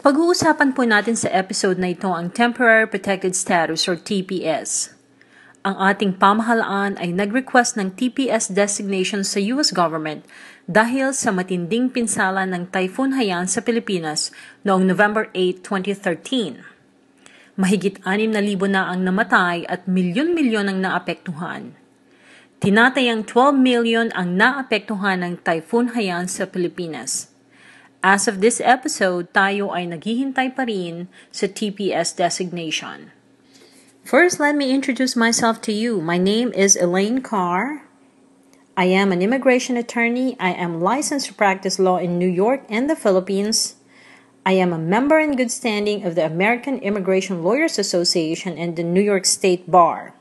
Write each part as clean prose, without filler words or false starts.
Pag-uusapan po natin sa episode na ito ang Temporary Protected Status or TPS. Ang ating pamahalaan ay nag-request ng TPS designation sa US government dahil sa matinding pinsala ng Typhoon Haiyan sa Pilipinas noong November 8, 2013. Mahigit 6,000 na ang namatay at milyon-milyon ang naapektuhan. Tinatayang 12 million ang naapektuhan ng Typhoon Haiyan sa Pilipinas. As of this episode, tayo ay naghihintay pa rin sa TPS designation. First, let me introduce myself to you. My name is Elaine Carr. I am an immigration attorney. I am licensed to practice law in New York and the Philippines. I am a member in good standing of the American Immigration Lawyers Association and the New York State Bar.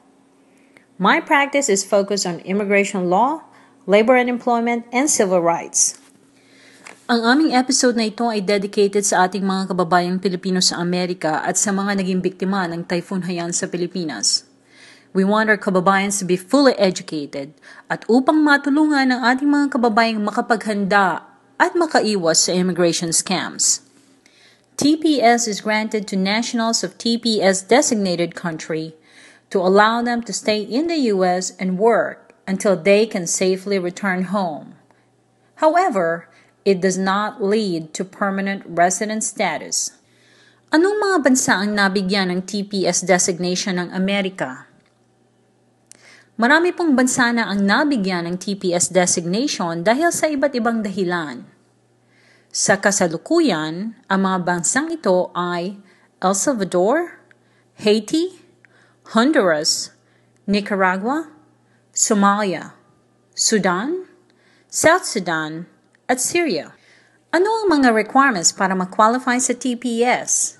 My practice is focused on immigration law, labor and employment, and civil rights. Ang aming episode na ito ay dedicated sa ating mga kababayang Pilipino sa Amerika at sa mga naging biktima ng Typhoon Haiyan sa Pilipinas. We want our kababayans to be fully educated at upang matulungan ang ating mga kababayang makapaghanda at makaiwas sa immigration scams. TPS is granted to nationals of TPS designated country to allow them to stay in the US and work until they can safely return home. However, it does not lead to permanent resident status. Anong mga bansa ang nabigyan ng TPS designation ng Amerika? Marami pong bansa na ang nabigyan ng TPS designation dahil sa iba't ibang dahilan. Sa kasalukuyan, ang mga bansang ito ay El Salvador, Haiti, Honduras, Nicaragua, Somalia, Sudan, South Sudan, at Syria. Ano ang mga requirements para ma-qualify sa TPS?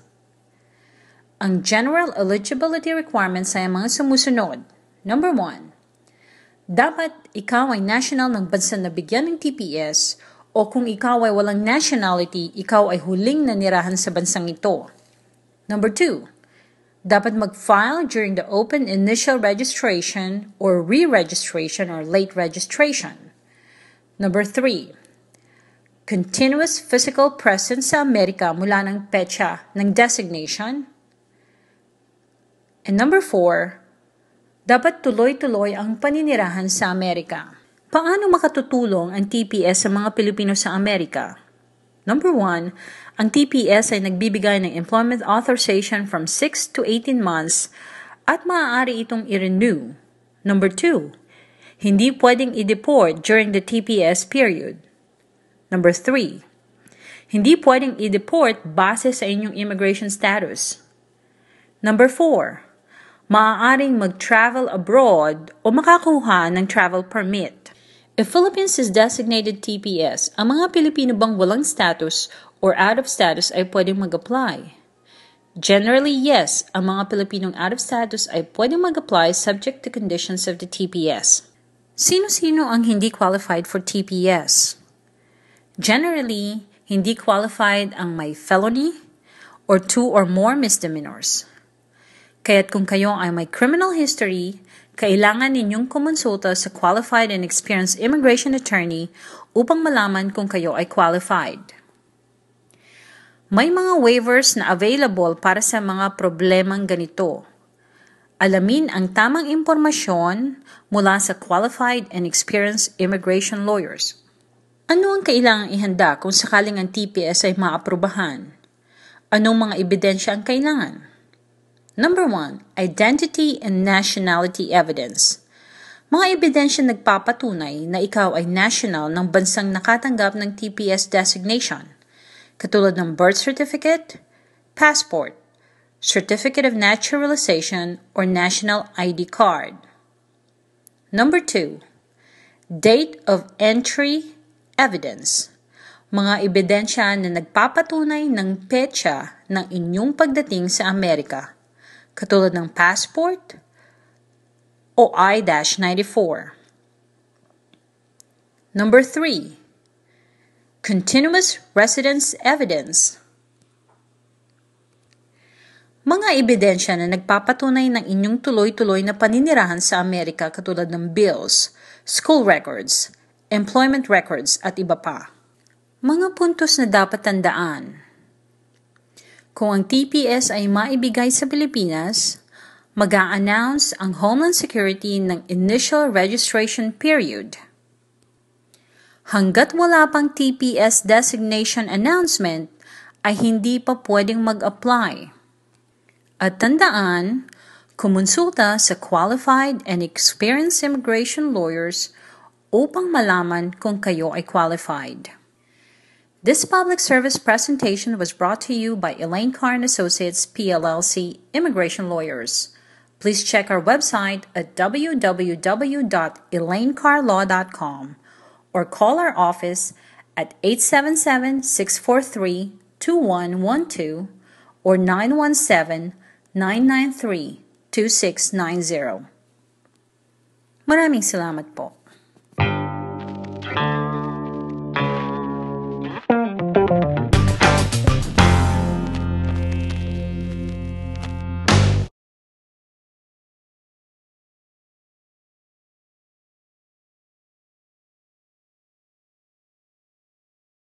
Ang general eligibility requirements ay mga sumusunod. Number 1, dapat ikaw ay national ng bansa na bigyan ng TPS o kung ikaw ay walang nationality, ikaw ay huling nanirahan sa bansang ito. Number 2, dapat mag-file during the open initial registration or re-registration or late registration. Number 3, continuous physical presence sa Amerika mula ng petsa ng designation. And number 4, dapat tuloy-tuloy ang paninirahan sa Amerika. Paano makatutulong ang TPS sa mga Pilipino sa Amerika? Number 1, ang TPS ay nagbibigay ng employment authorization from 6 to 18 months at maaari itong i-renew. Number 2, hindi pwedeng i-deport during the TPS period. Number 3, hindi pwedeng i-deport base sa inyong immigration status. Number 4, maaaring mag-travel abroad o makakuha ng travel permit. If Philippines is designated TPS, ang mga Pilipino bang walang status or out of status ay pwedeng mag-apply? Generally, yes, ang mga Pilipinong out of status ay pwedeng mag-apply subject to conditions of the TPS. Sino-sino ang hindi qualified for TPS? Generally, hindi qualified ang may felony or 2 or more misdemeanors. Kaya't kung kayo ay may criminal history, kailangan ninyong kumonsulta sa qualified and experienced immigration attorney upang malaman kung kayo ay qualified. May mga waivers na available para sa mga problemang ganito. Alamin ang tamang impormasyon mula sa qualified and experienced immigration lawyers. Ano ang kailangang ihanda kung sakaling ang TPS ay maaprubahan? Anong mga ebidensya ang kailangan? Number 1, identity and nationality evidence. Mga ebidensya nagpapatunay na ikaw ay national ng bansang nakatanggap ng TPS designation, katulad ng birth certificate, passport, certificate of naturalization, or national ID card. Number 2, date of entry evidence. Mga ebidensya na nagpapatunay ng petsa ng inyong pagdating sa Amerika, katulad ng passport o I-94. Number 3, continuous residence evidence. Mga ebidensya na nagpapatunay ng inyong tuloy-tuloy na paninirahan sa Amerika katulad ng bills, school records, employment records at iba pa. Mga puntos na dapat tandaan. Kung ang TPS ay maibigay sa Pilipinas, mag-a-announce ang Homeland Security ng initial registration period. Hanggat wala pang TPS designation announcement, ay hindi pa pwedeng mag-apply. At tandaan, kumonsulta sa qualified and experienced immigration lawyers upang malaman kung kayo ay qualified. This public service presentation was brought to you by Elaine Carr & Associates, PLLC, Immigration Lawyers. Please check our website at www.elainecarlaw.com or call our office at 877-643-2112 or 917-993-2690. Maraming salamat po.